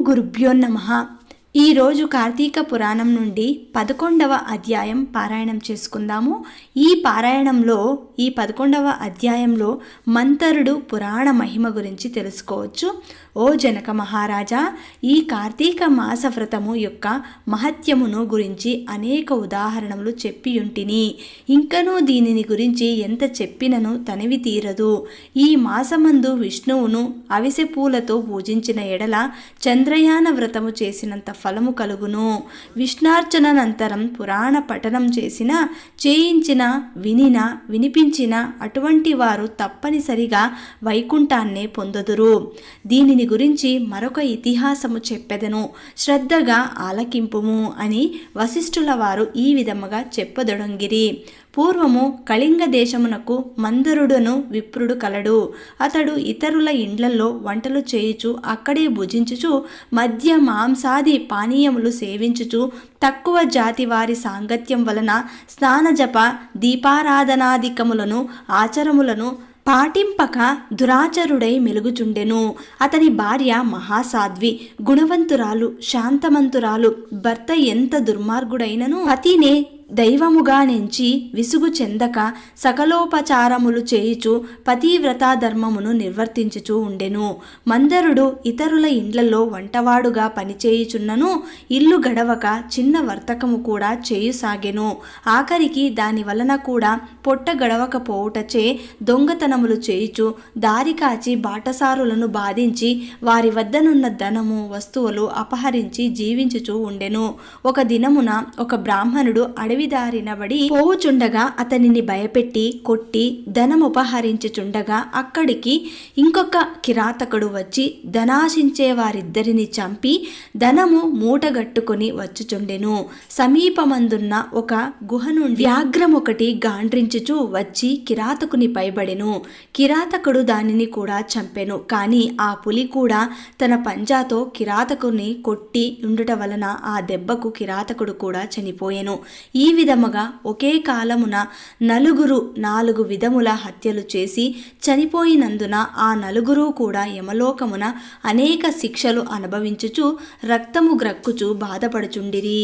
గురుభ్యో నమః. ఈరోజు కార్తీక పురాణం నుండి 11వ అధ్యాయం పారాయణం చేసుకుందాము. ఈ పారాయణంలో ఈ 11వ అధ్యాయంలో మంతరుడు పురాణ మహిమ గురించి తెలుసుకోవచ్చు. ఓ జనక మహారాజా, ఈ కార్తీక మాస వ్రతము యొక్క మహత్యమును గురించి అనేక ఉదాహరణలు చెప్పియుంటిని. ఇంకనూ దీనిని గురించి ఎంత చెప్పినను తనివి తీరదు. ఈ మాసమందు విష్ణువును అవిసె పూలతో పూజించిన ఎడల చంద్రయాన వ్రతము చేసినంత ఫలము కలుగును. విష్ణార్చనంతరం పురాణ పఠనం చేయించిన వినిపించిన అటువంటి వారు తప్పనిసరిగా వైకుంఠాన్నే పొందుదురు. దీనిని గురించి మరొక ఇతిహాసము చెప్పెదను, శ్రద్ధగా ఆలకింపుము అని వశిష్ఠుల వారు ఈ విధముగా చెప్పదొడంగిరి. పూర్వము కళింగ దేశమునకు మందరుడును విప్రుడు కలడు. అతడు ఇతరుల ఇండ్లలో వంటలు చేయుచు అక్కడే భుజించుచు మద్య మాంసాది పానీయములు సేవించుచు తక్కువ జాతి వారి సాంగత్యం వలన స్నానజప దీపారాధనాదికములను ఆచరములను పాటింపక దురాచరుడై మెలుగుచుండెను. అతని భార్య మహాసాధ్వి, గుణవంతురాలు, శాంతమంతురాలు. భర్త ఎంత దుర్మార్గుడైనను పతినే దైవముగా నెంచి విసుగు చెందక సకలోపచారములు చేయుచు పతివ్రతా ధర్మమును నిర్వర్తించుచూ ఉండెను. మందరుడు ఇతరుల ఇండ్లలో వంటవాడుగా పనిచేయుచున్నను ఇల్లు గడవక చిన్న వర్తకము కూడా చేయుసాగెను. ఆఖరికి దాని వలన కూడా పొట్ట గడవకపోవుటచే దొంగతనములు చేయుచు దారి కాచి బాటసారులను బాధించి వారి వద్దనున్న ధనము వస్తువులు అపహరించి జీవించుచూ ఉండెను. ఒక దినమున ఒక బ్రాహ్మణుడు అడవిదారినబడి పోవుచుండగా అతనిని భయపెట్టి కొట్టి ధనముపహరించుచుండగా అక్కడికి ఇంకొక కిరాతకుడు వచ్చి ధనాశించే వారిద్దరిని చంపి ధనము మూటగట్టుకొని వచ్చుచుండెను. సమీపమందున్న ఒక గుహ నుండి వ్యాఘ్రమొకటి గాండ్రించుచూ వచ్చి కిరాతకుని పైబడెను. కిరాతకుడు దానిని కూడా చంపెను. కానీ ఆ పులి కూడా తన పంజాతో కిరాతకుని కొట్టి ఉండుట వలన ఆ దెబ్బకు కిరాతకుడు కూడా చనిపోయెను. ఈ విధముగా ఒకే కాలమున నలుగురు 4 విధముల హత్యలు చేసి చనిపోయినందున ఆ నలుగురు కూడా యమలోకమున అనేక శిక్షలు అనుభవించుచు రక్తము గ్రక్కుచు బాధపడుచుండిరి.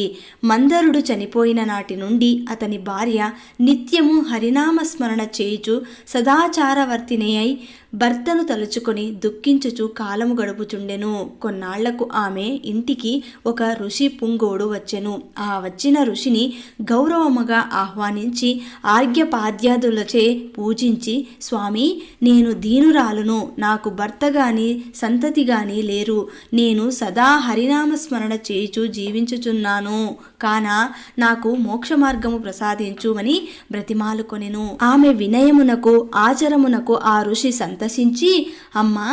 మందరుడు చనిపోయిన నాటి నుండి అతని భార్య నిత్యము హరినామస్మరణ చేయుచు సదాచారవర్తిని అయి భర్తను తలుచుకొని దుఃఖించుచు కాలము గడుపుచుండెను. కొన్నాళ్లకు ఆమె ఇంటికి ఒక ఋషి పుంగోడు వచ్చెను. ఆ వచ్చిన ఋషిని గౌరవముగా ఆహ్వానించి ఆర్ఘ్యపాద్యాదులచే పూజించి, స్వామి, నేను దీనురాలును, నాకు భర్త గాని సంతతి గాని లేరు. నేను సదా హరినామస్మరణ చేయుచు జీవించుచున్నాను కాన నాకు మోక్ష మార్గము ప్రసాదించుమని బ్రతిమాలుకొనెను. ఆమె వినయమునకు ఆచరమునకు ఆ ఋషి సంతసించి, అమ్మా,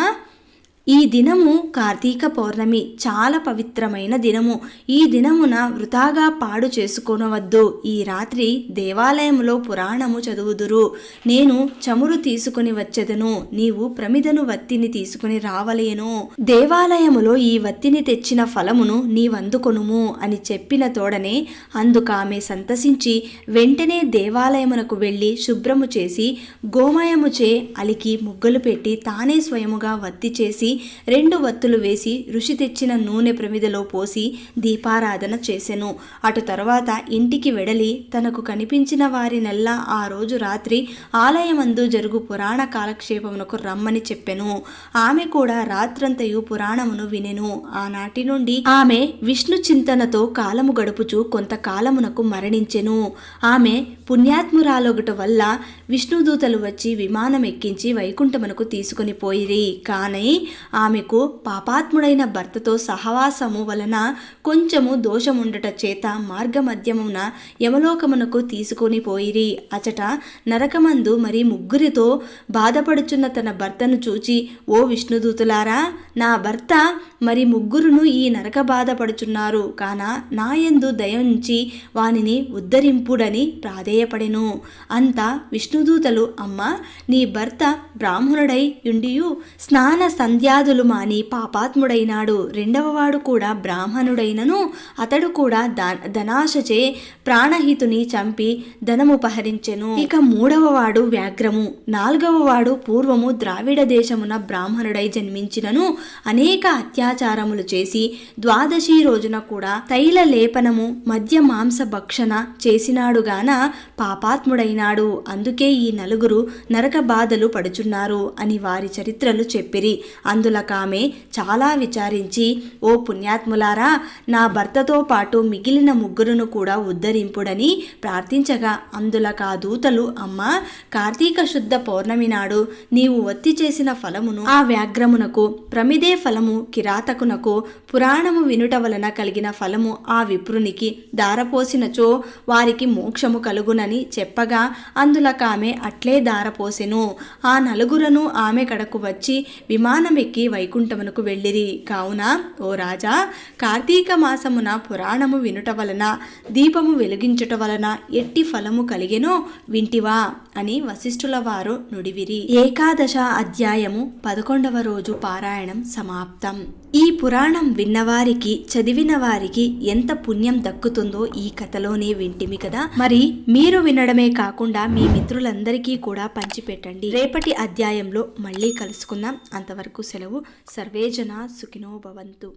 ఈ దినము కార్తీక పౌర్ణమి, చాలా పవిత్రమైన దినము. ఈ దినమున వృథాగా పాడు చేసుకొనవద్దు. ఈ రాత్రి దేవాలయములో పురాణము చదువుదురు. నేను చమురు తీసుకుని వచ్చెదను. నీవు ప్రమిదను వత్తిని తీసుకుని రావలేను. దేవాలయములో ఈ వత్తిని తెచ్చిన ఫలమును నీవందుకొనుము అని చెప్పిన తోడనే అందుకామె సంతసించి వెంటనే దేవాలయమునకు వెళ్ళి శుభ్రము చేసి గోమయముచే అలికి ముగ్గులు పెట్టి తానే స్వయముగా వత్తి చేసి 2 వత్తులు వేసి ఋషి తెచ్చిన నూనె ప్రమిదలో పోసి దీపారాధన చేసెను. అటు తర్వాత ఇంటికి వెడలి తనకు కనిపించిన వారినెల్లా ఆ రోజు రాత్రి ఆలయమందు జరుగు పురాణ కాలక్షేపమునకు రమ్మని చెప్పెను. ఆమె కూడా రాత్రంతయు పురాణమును వినెను. ఆనాటి నుండి ఆమె విష్ణు చింతనతో కాలము గడుపుచు కొంతకాలమునకు మరణించెను. ఆమె పుణ్యాత్మురాలొగట వల్ల విష్ణుదూతలు వచ్చి విమానం ఎక్కించి వైకుంఠమునకు తీసుకుని పోయిరి. కానీ ఆమెకు పాపాత్ముడైన భర్తతో సహవాసము వలన కొంచెము దోషముండట చేత మార్గమధ్యమున యమలోకమునకు తీసుకొని పోయిరి. అచట నరకమందు మరి ముగ్గురితో బాధపడుచున్న తన భర్తను చూచి, ఓ విష్ణుదూతులారా, నా భర్త మరి ముగ్గురును ఈ నరక బాధపడుచున్నారు కాన నాయందు దయించి వానిని ఉద్ధరింపుడని ప్రాధేయపడెను. అంతా విష్ణుదూతలు, అమ్మ, నీ భర్త బ్రాహ్మణుడై యుండియు స్నాన సంధ్యా మర్యాదలు మాని పాపాత్ముడైనాడు. రెండవవాడు కూడా బ్రాహ్మణుడైనను అతడు కూడా ధనాశచే ప్రాణహితుని చంపి ధనముపహరించెను. ఇక మూడవవాడు వ్యాఘ్రము. నాలుగవవాడు పూర్వము ద్రావిడ దేశమున బ్రాహ్మణుడై జన్మించినను అనేక అత్యాచారములు చేసి ద్వాదశి రోజున కూడా తైల లేపనము మద్య మాంస భక్షణ చేసినాడుగాన పాపాత్ముడైనాడు. అందుకే ఈ నలుగురు నరక బాధలు పడుచున్నారు అని వారి చరిత్రలు చెప్పిరి. అందులకామె చాలా విచారించి, ఓ పుణ్యాత్ములారా, నా భర్తతో పాటు మిగిలిన ముగ్గురును కూడా ఉద్ధరింపుడని ప్రార్థించగా అందులకా దూతలు, అమ్మా, కార్తీక శుద్ధ పౌర్ణమి నాడు నీవు ఒత్తి చేసిన ఫలమును ఆ వ్యాఘ్రమునకు, ప్రమిదే ఫలము కిరాతకునకు, పురాణము వినుట వలన కలిగిన ఫలము ఆ విప్రునికి దారపోసినచో వారికి మోక్షము కలుగునని చెప్పగా అందులకామె అట్లే దారపోసెను. ఆ నలుగురను ఆమె కడకు వచ్చి విమానమెక్కి వైకుంఠమునకు వెళ్ళిరి. కావున ఓ రాజా, కార్తీక మాసమున పురాణము వినుట వలన, దీపము వెలిగించుట వలన ఎట్టి ఫలము కలిగెనో వింటివా అని వశిష్ఠుల వారు నుడివిరి. ఏకాదశ అధ్యాయము 11వ రోజు పారాయణం సమాప్తం. ఈ పురాణం విన్నవారికి, చదివిన వారికి ఎంత పుణ్యం దక్కుతుందో ఈ కథలోనే వింటిమి కదా. మరి మీరు వినడమే కాకుండా మీ మిత్రులందరికీ కూడా పంచిపెట్టండి. రేపటి అధ్యాయంలో మళ్ళీ కలుసుకుందాం. అంతవరకు సెలవు. సర్వేజన సుఖినో భవంతు.